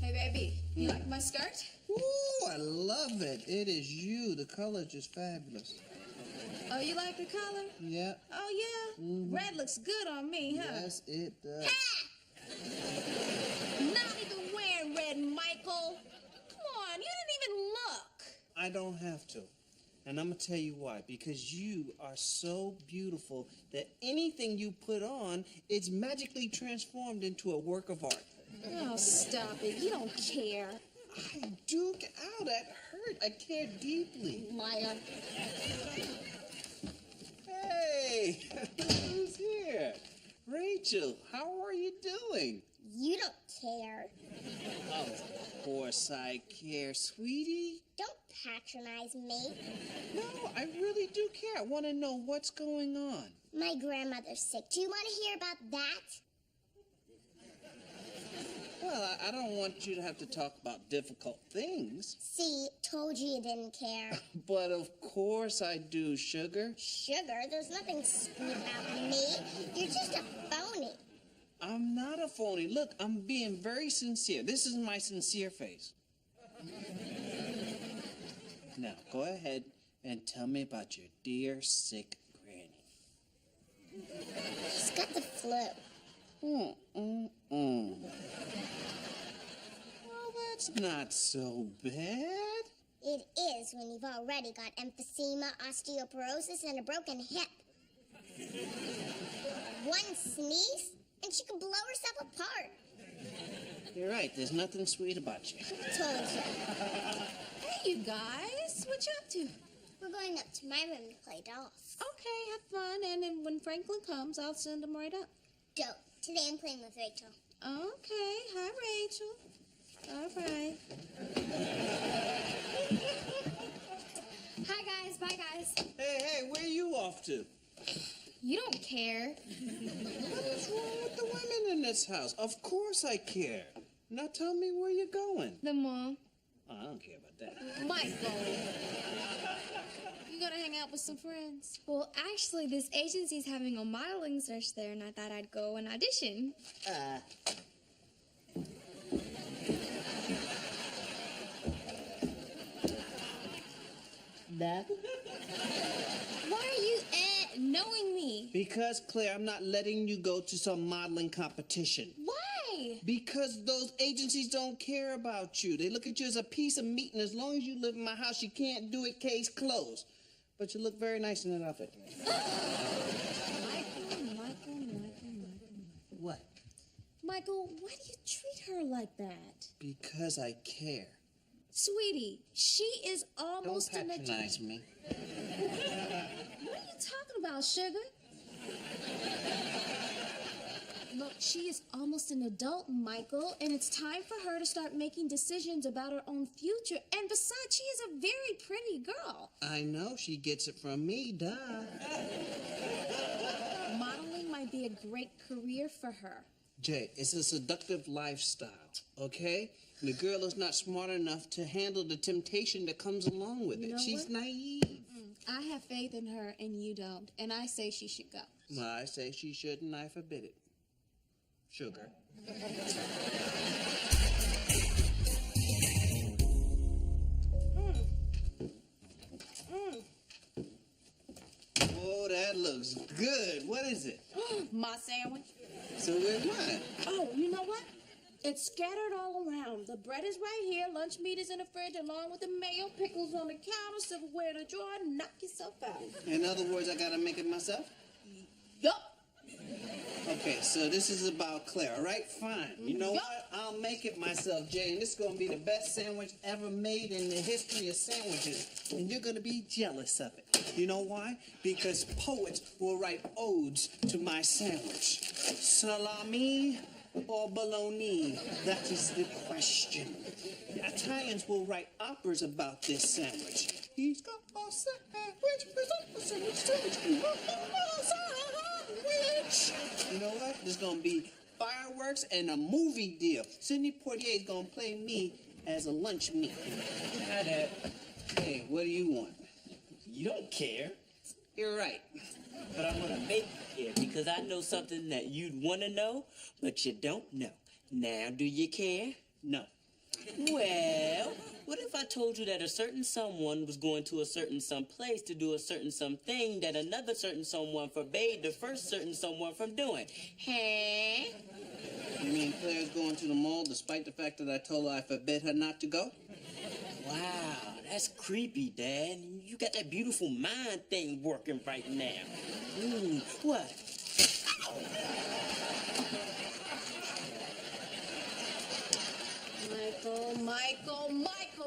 Hey, baby, you like my skirt? Ooh, I love it. It is you. The color is just fabulous. Oh, you like the color? Yeah. Oh, yeah? Mm-hmm. Red looks good on me, huh? Yes, it does. Ha! Not even wearing red, Michael. Come on, you didn't even look. I don't have to. And I'm going to tell you why. Because you are so beautiful that anything you put on, it's magically transformed into a work of art. Oh, stop it. You don't care. I do. Get out. That hurt. I care deeply. Liar. Hey, who's here? Rachel, how are you doing? You don't care. Of course I care, sweetie. Don't patronize me. No, I really do care. I want to know what's going on. My grandmother's sick. Do you want to hear about that? Well, I don't want you to have to talk about difficult things. See, told you didn't care. But of course I do, sugar. Sugar, there's nothing sweet about me. You're just a phony. I'm not a phony. Look, I'm being very sincere. This is my sincere face. Now, go ahead and tell me about your dear sick granny. She's got the flu. Well, that's not so bad. It is when you've already got emphysema, osteoporosis, and a broken hip. One sneeze, and she can blow herself apart. You're right. There's nothing sweet about you. Told you. Hey, you guys. What you up to? We're going up to my room to play dolls. Okay, have fun. And then when Franklin comes, I'll send him right up. Dope. Today I'm playing with Rachel. Okay. Hi, Rachel. All right. Hi, guys. Bye, guys. Hey, where are you off to? You don't care. What is wrong with the women in this house? Of course I care. Now tell me where you're going. The mall. Oh, I don't care about that. Michael. You gonna hang out with some friends? Well, actually, this agency's having a modeling search there, and I thought I'd go and audition. That? Why are you knowing me? Because, Claire, I'm not letting you go to some modeling competition. Why? Because those agencies don't care about you. They look at you as a piece of meat, and as long as you live in my house, you can't do it, case closed. But you look very nice in that outfit. Michael. What? Michael, why do you treat her like that? Because I care. Sweetie, she is almost Don't patronize me. What are you talking about, sugar? Look, she is almost an adult, Michael, and it's time for her to start making decisions about her own future. And besides, she is a very pretty girl. I know, she gets it from me, duh. Modeling might be a great career for her. Jay, it's a seductive lifestyle, okay? The girl is not smart enough to handle the temptation that comes along with it. You know She's what? naive. I have faith in her, and you don't. And I say she should go. Well, I say she shouldn't, I forbid it. Sugar. Oh, that looks good. What is it? My sandwich. So where's mine? Oh, you know what? It's scattered all around. The bread is right here. Lunch meat is in the fridge along with the mayo, pickles on the counter, silverware in the drawer. Knock yourself out. In other words, I gotta make it myself? Yup. Okay, so this is about Claire, all right? Fine. You know what? I'll make it myself, Jay, and this is gonna be the best sandwich ever made in the history of sandwiches. And you're gonna be jealous of it. You know why? Because poets will write odes to my sandwich. Salami or bologna? That is the question. The Italians will write operas about this sandwich. He's got a sandwich. You know what? There's gonna be fireworks and a movie deal. Sidney Poitier is gonna play me as a lunch meat. Hi, Dad. Hey, what do you want? You don't care. You're right. But I'm gonna make you care because I know something that you'd want to know, but you don't know. Now, do you care? No. Well, what if I told you that a certain someone was going to a certain some place to do a certain something that another certain someone forbade the first certain someone from doing? Huh? You mean Claire's going to the mall despite the fact that I told her I forbid her not to go? Wow, that's creepy, Dad. You got that beautiful mind thing working right now. What? Michael,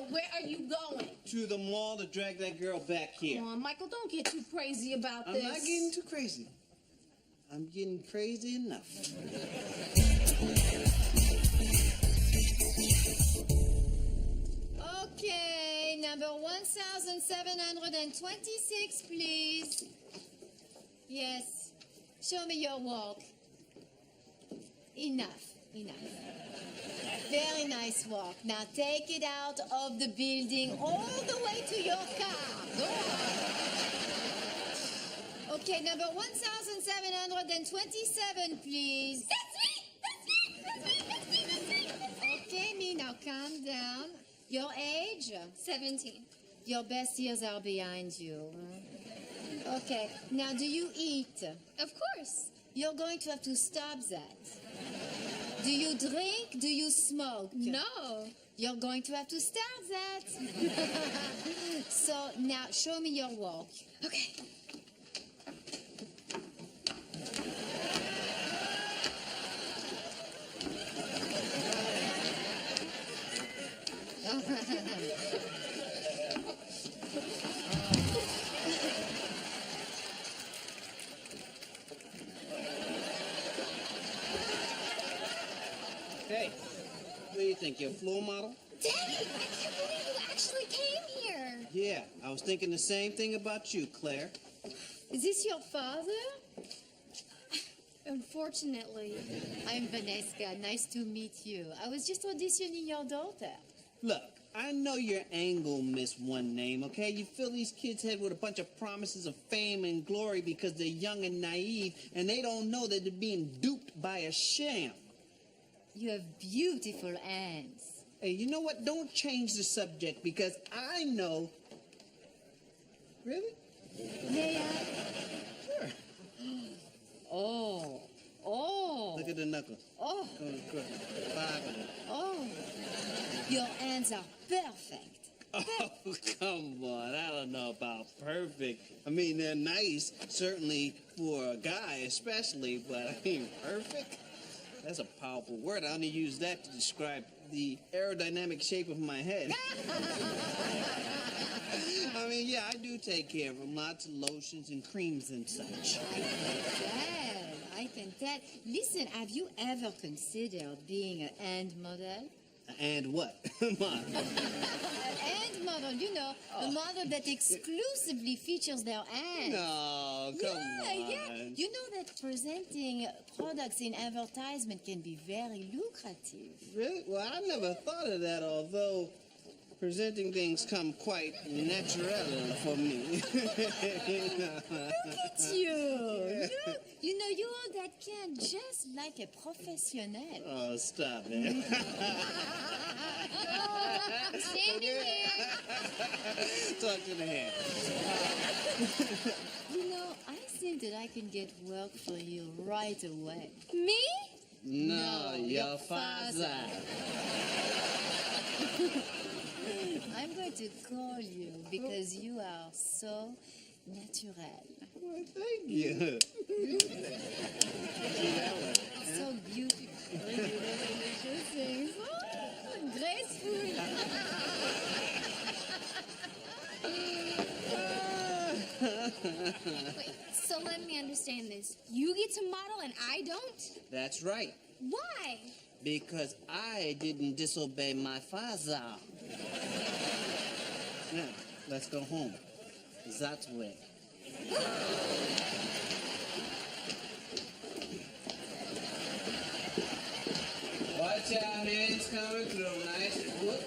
where are you going? To the mall to drag that girl back here. Come on, Michael, don't get too crazy about I'm this. not getting too crazy. I'm getting crazy enough. Okay, number 1726, please. Yes, show me your walk. Enough. Very nice walk. Now take it out of the building all the way to your car. Go on. Okay, number 1727, please. That's me! Okay, me, now calm down. Your age? 17. Your best years are behind you. Okay, now do you eat? Of course. You're going to have to stop that. Do you drink? Do you smoke? No. You're going to have to stop that. So now show me your walk. Okay. Hey, what do you think? You're a floor model? Daddy, I can't believe you actually came here. Yeah, I was thinking the same thing about you, Claire. Is this your father? Unfortunately. I'm Vanessa. Nice to meet you. I was just auditioning your daughter. Look, I know your angle, Miss One Name, okay? You fill these kids' head with a bunch of promises of fame and glory because they're young and naive, and they don't know that they're being duped by a sham. You have beautiful hands. Hey, you know what? Don't change the subject because I know... Really? Yeah. Sure. Oh. Look at the knuckles. Oh. Go, 5 of them. Oh. Your hands are perfect. Oh, come on. I don't know about perfect. I mean, they're nice, certainly for a guy especially, but I mean, perfect? That's a powerful word. I only use that to describe the aerodynamic shape of my head. I mean, yeah, I do take care of them. Lots of lotions and creams and such. I can tell. Listen, have you ever considered being a hand model? And what? Mom. An hand model, you know, a model that exclusively features their hands. No, come on. Yeah. You know that presenting products in advertisement can be very lucrative. Really? Well, I never thought of that, although presenting things come quite natural for me. Look at you. You know, you hold that can just like a professional. Oh, stop it. Standing here. Talk to the hand. You know, I think that I can get work for you right away. Me? No, your your father. I'm going to call you because you are so natural. Well, thank you. So beautiful. Interesting. Oh, graceful. Wait, so let me understand this. You get to model and I don't? That's right. Why? Because I didn't disobey my father. Now, let's go home. That way. Watch out, it's coming through. Nice. Whoop.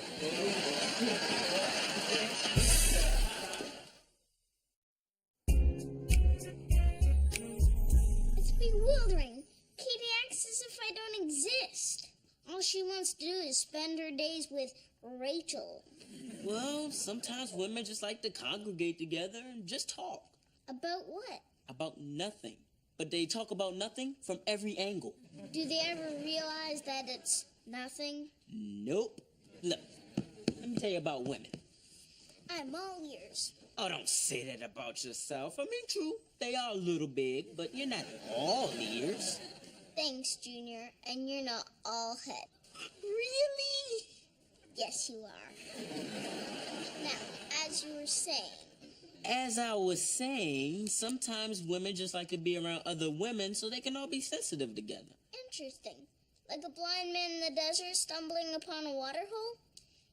she wants to do is spend her days with Rachel. Well, sometimes women just like to congregate together and just talk. About what? About nothing. But they talk about nothing from every angle. Do they ever realize that it's nothing? Nope. Look, let me tell you about women. I'm all ears. Oh, don't say that about yourself. I mean, true, they are a little big, but you're not all ears. Thanks, Junior, and you're not all head. Really? Yes, you are. Now, as you were saying, As I was saying, sometimes women just like to be around other women so they can all be sensitive together. interesting. Like a blind man in the desert stumbling upon a water hole?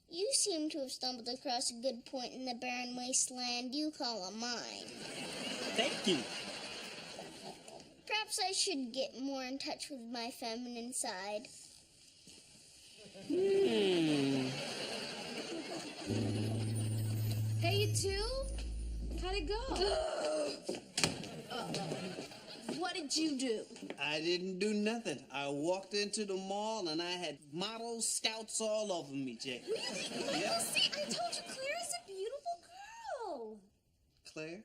You seem to have stumbled across a good point in the barren wasteland you call a mine. Thank you. Perhaps I should get more in touch with my feminine side. Hey, you two? How'd it go? What did you do? I didn't do nothing. I walked into the mall and I had model scouts all over me, Jay. Really? Yeah. See, I told you Claire is a beautiful girl. Claire?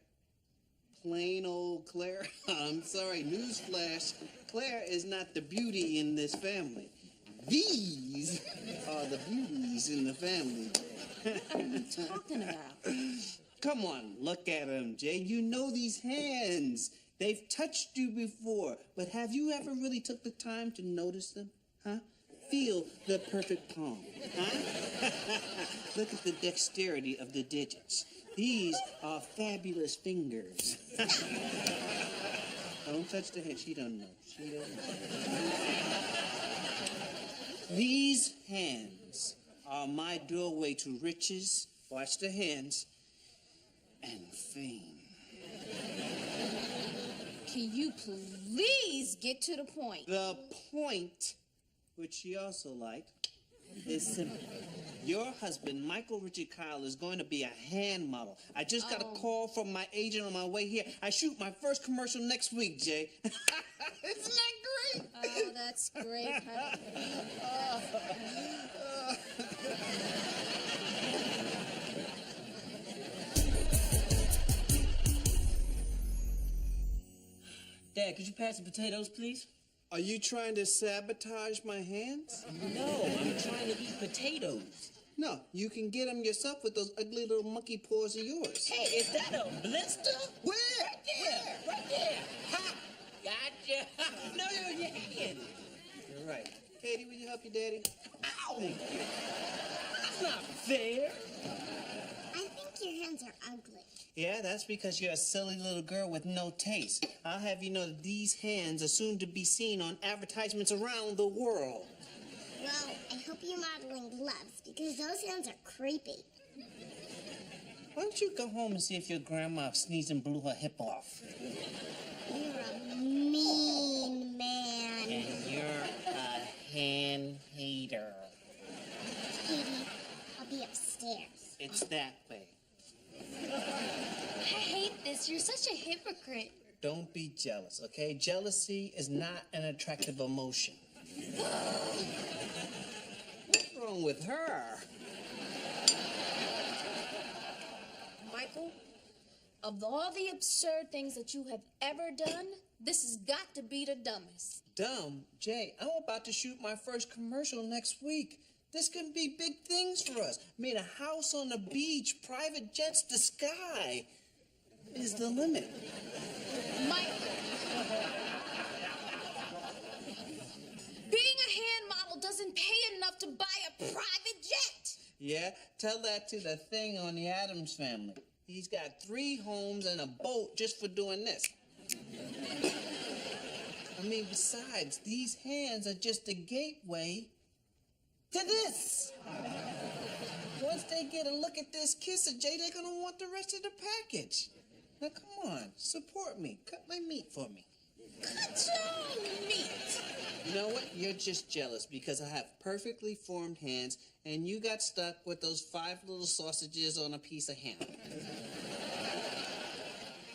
Plain old Claire? I'm sorry, newsflash. Claire is not the beauty in this family. These are the beauties in the family. What are you talking about? Come on, look at them, Jay. You know these hands. They've touched you before, but have you ever really took the time to notice them? Huh? Feel the perfect palm. Huh? Look at the dexterity of the digits. These are fabulous fingers. Don't touch the hand. She don't know. She don't know. These hands are my doorway to riches. Watch the hands. And fame. Can you please get to the point? The point, which she also liked, is simple. Your husband, Michael Richard Kyle, is going to be a hand model. I just got a call from my agent on my way here. I shoot my first commercial next week, Jay. Isn't that great? Oh, that's great, honey. Dad, could you pass the potatoes, please? Are you trying to sabotage my hands? No, I'm trying to eat potatoes. No, you can get them yourself with those ugly little monkey paws of yours. Hey, is that a blister? Where? Right there, right there. Ha! Gotcha. No, in your hand. You're right. Katie, will you help your daddy? Ow! That's not fair. I think your hands are ugly. Yeah, that's because you're a silly little girl with no taste. I'll have you know that these hands are soon to be seen on advertisements around the world. Well, I hope you're modeling gloves because those hands are creepy. Why don't you go home and see if your grandma sneezed and blew her hip off? You're a mean man. And you're a hand hater. Katie, I'll be upstairs. It's that way. I hate this. You're such a hypocrite. Don't be jealous, okay? Jealousy is not an attractive emotion. What's wrong with her? Michael, of all the absurd things that you have ever done, this has got to be the dumbest. Dumb? Jay, I'm about to shoot my first commercial next week. This could be big things for us. I mean, a house on the beach, private jets, the sky is the limit. Michael, being a hand model doesn't pay enough to buy a private jet. Yeah, tell that to the thing on the Addams family. He's got 3 homes and a boat just for doing this. I mean, besides, these hands are just a gateway to this. Once they get a look at this kisser, Jay, they're gonna want the rest of the package. Now, come on, support me. Cut my meat for me. Cut your meat. You know what? You're just jealous because I have perfectly formed hands and you got stuck with those 5 little sausages on a piece of ham.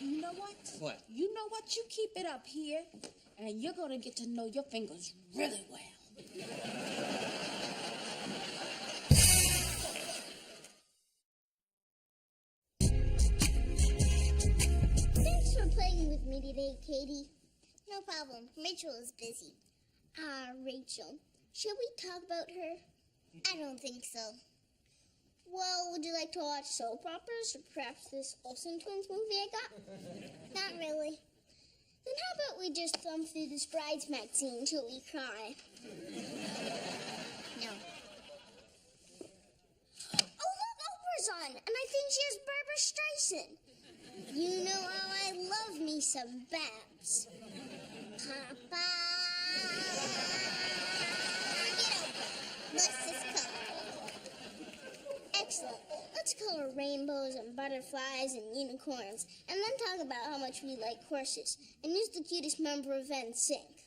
You know what? What? You know what? You keep it up here, and you're going to get to know your fingers really well. today, Katie. No problem. Rachel is busy. Rachel. Should we talk about her? I don't think so. Well, would you like to watch soap operas or perhaps this Olsen Twins movie I got? Not really. Then how about we just thumb through this Brides magazine till we cry? No. Oh, look, Oprah's on, and I think she has Barbara Streisand. You know how I love me some Babs. Papa. Get over. Let's just color. Excellent. Let's color rainbows and butterflies and unicorns, and then talk about how much we like horses, and use the cutest member of NSYNC.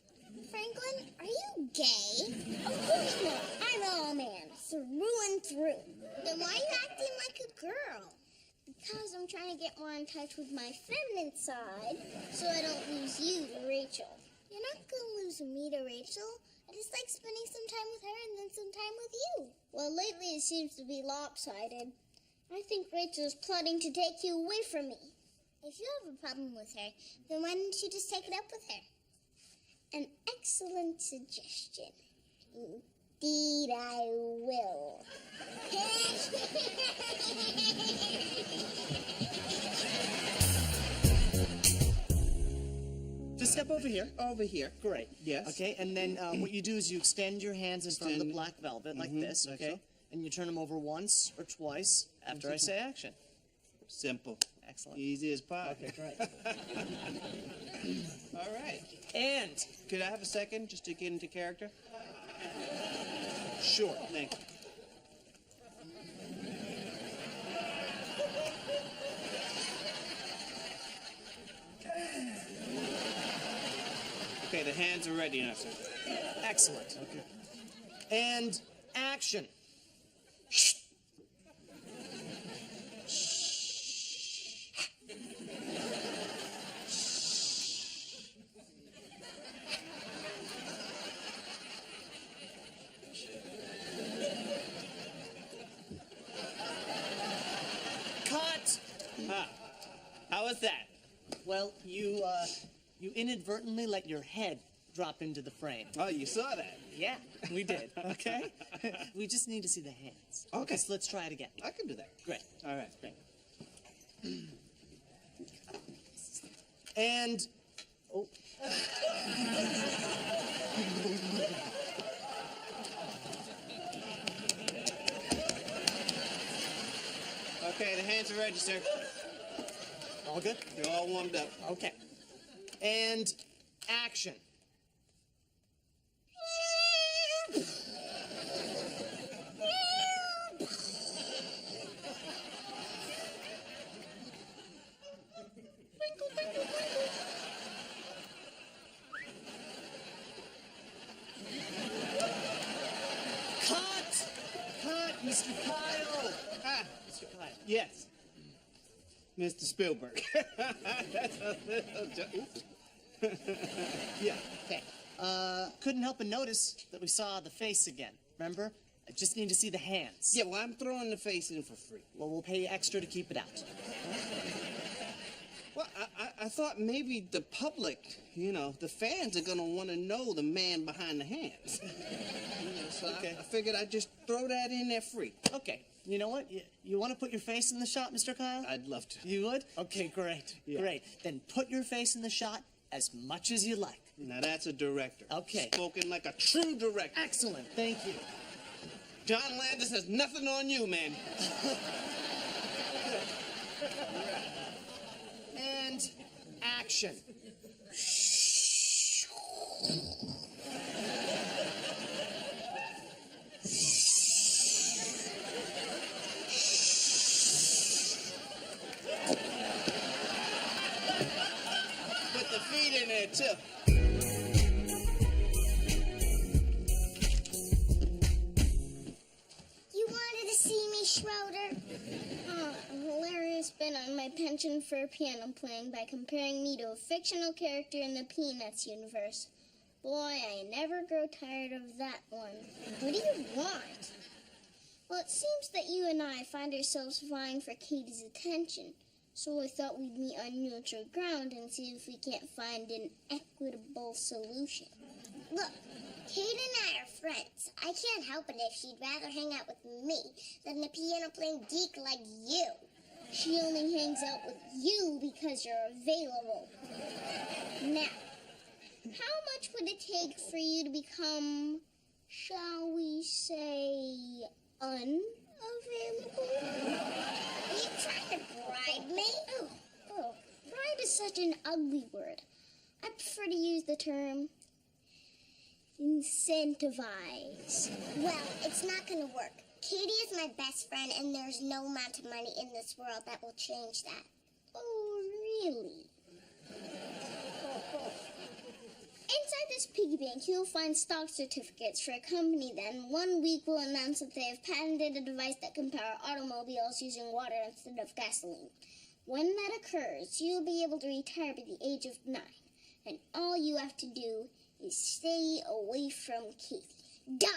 Franklin, are you gay? Of course not. I'm all man, through and through. Then why are you acting like a girl? Because I'm trying to get more in touch with my feminine side, so I don't lose you to Rachel. You're not going to lose me to Rachel. I just like spending some time with her and then some time with you. Well, lately it seems to be lopsided. I think Rachel's plotting to take you away from me. If you have a problem with her, then why don't you just take it up with her? An excellent suggestion. Indeed, I will. Just step over here. Over here. Great. Yes. Okay, and then what you do is you extend your hands in front of the black velvet like this, like okay? so. And you turn them over once or twice after I say action. Simple. Excellent. Easy as pie. Okay, great. All right. And Could I have a second just to get into character? sure. Thank you. Okay, the hands are ready now, sir. Excellent. Okay. And action. Cut. How was that? Well, you inadvertently let your head drop into the frame. Oh, you saw that. Yeah, we did. Okay. We just need to see the hands. Okay. So let's try it again. I can do that. Great. All right. Great. And oh. Okay, the hands are ready, sir. All good? They're all warmed up. Okay. And action. Cut! Cut, Mr. Kyle! Mr. Kyle. Yes. Mr. Spielberg. That's a little joke. Yeah. Okay. Couldn't help but notice that we saw the face again. Remember? I just need to see the hands. Yeah, well, I'm throwing the face in for free. Well, we'll pay you extra to keep it out. Well, I thought maybe the public, the fans are going to want to know the man behind the hands. So Okay. I figured I'd just throw that in there free. Okay. You know what? You want to put your face in the shot, Mr. Kyle? I'd love to. You would? Okay, great. Yeah. Great. Then put your face in the shot as much as you like. Now, that's a director. Okay. Spoken like a true director. Excellent. Thank you. John Landis has nothing on you, man. And action. Put the feet in there, too. You wanted to see me, Schroeder? Hilarious bit on my penchant for piano playing by comparing me to a fictional character in the Peanuts universe. Boy, I never grow tired of that one. What do you want? Well, it seems that you and I find ourselves vying for Katie's attention. So I thought we'd meet on neutral ground and see if we can't find an equitable solution. Look, Kate and I are friends. I can't help it if she'd rather hang out with me than a piano-playing geek like you. She only hangs out with you because you're available. Now, how much would it take for you to become, shall we say, unavailable? Are you trying to bribe me? Oh, bribe is such an ugly word. I prefer to use the term incentivize. Well, it's not going to work. Katie is my best friend, and there's no amount of money in this world that will change that. Oh, really? Inside this piggy bank, you'll find stock certificates for a company that in 1 week will announce that they have patented a device that can power automobiles using water instead of gasoline. When that occurs, you'll be able to retire by the age of 9. And all you have to do is stay away from Katie. Done!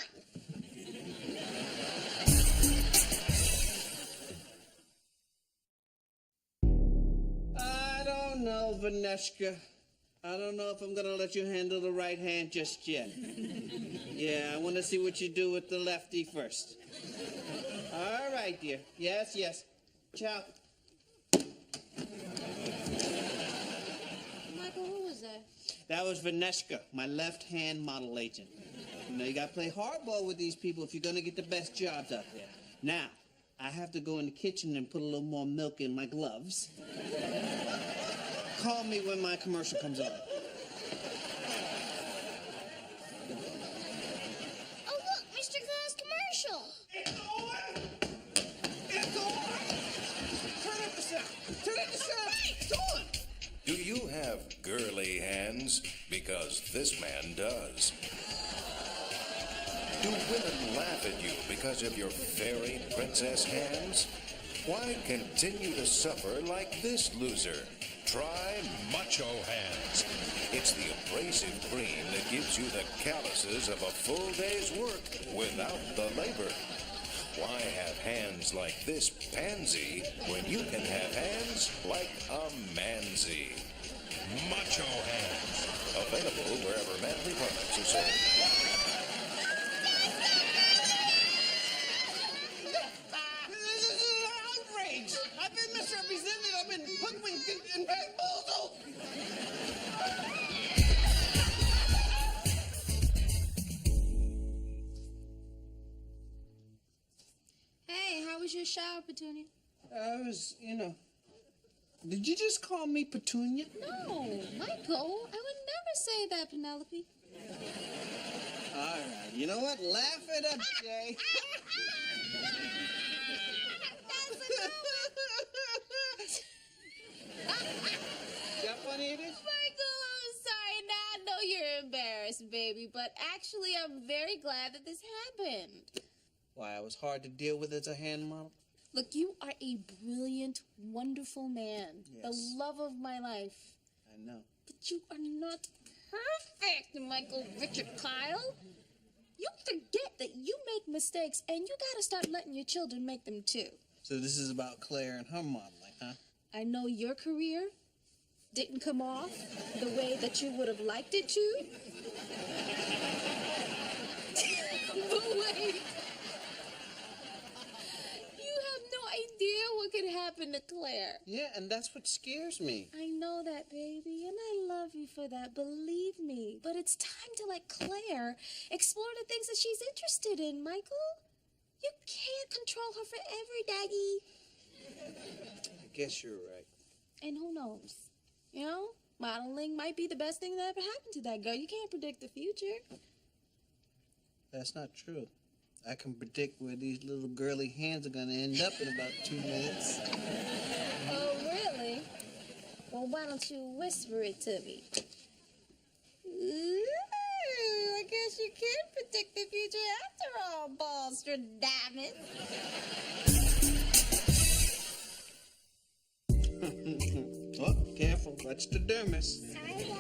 I don't know, Vaneshka. I don't know if I'm gonna let you handle the right hand just yet. Yeah, I want to see what you do with the lefty first. All right, dear. Yes. Ciao. Michael, who was that? That was Vaneshka, my left-hand model agent. You know, you gotta play hardball with these people if you're gonna get the best jobs out there. Now, I have to go in the kitchen and put a little more milk in my gloves. Call me when my commercial comes on. Oh, look, Mr. Claus commercial. It's on! It's on! Turn up the sound! Turn up the sound! It's on! Do you have girly hands? Because this man does. Do women laugh at you because of your fairy princess hands? Why continue to suffer like this loser? Try Macho Hands. It's the abrasive cream that gives you the calluses of a full day's work without the labor. Why have hands like this pansy when you can have hands like a mansy? Macho Hands. Available wherever manly products are sold. This is an outrage! I've been misrepresented. I've been hoodwinked and bamboozled. Hey, how was your shower, Petunia? I was, Did you just call me Petunia? No, Michael, I would never say that, Penelope. All right. You know what? Laugh it up, Jay. Got funny it is? Michael, I'm sorry. Now I know you're embarrassed, baby, but actually I'm very glad that this happened. Why, I was hard to deal with as a hand model? Look, you are a brilliant, wonderful man. Yes. The love of my life. I know. But you are not perfect, Michael Richard Kyle. You forget that you make mistakes, and you gotta start letting your children make them too. So this is about Claire and her modeling, huh? I know your career didn't come off the way that you would have liked it to. But wait. You have no idea what could happen to Claire. Yeah, and that's what scares me. I know that, baby, and I love you for that, believe me. But it's time to let Claire explore the things that she's interested in, Michael. You can't control her forever, Daddy. I guess you're right. And who knows? You know, modeling might be the best thing that ever happened to that girl. You can't predict the future. That's not true. I can predict where these little girly hands are going to end up in about 2 minutes. Oh, really? Well, why don't you whisper it to me? Ooh, I guess you can predict the future after all, Ballstradamus. Oh, careful. Watch the dermis. Sorry, Daddy.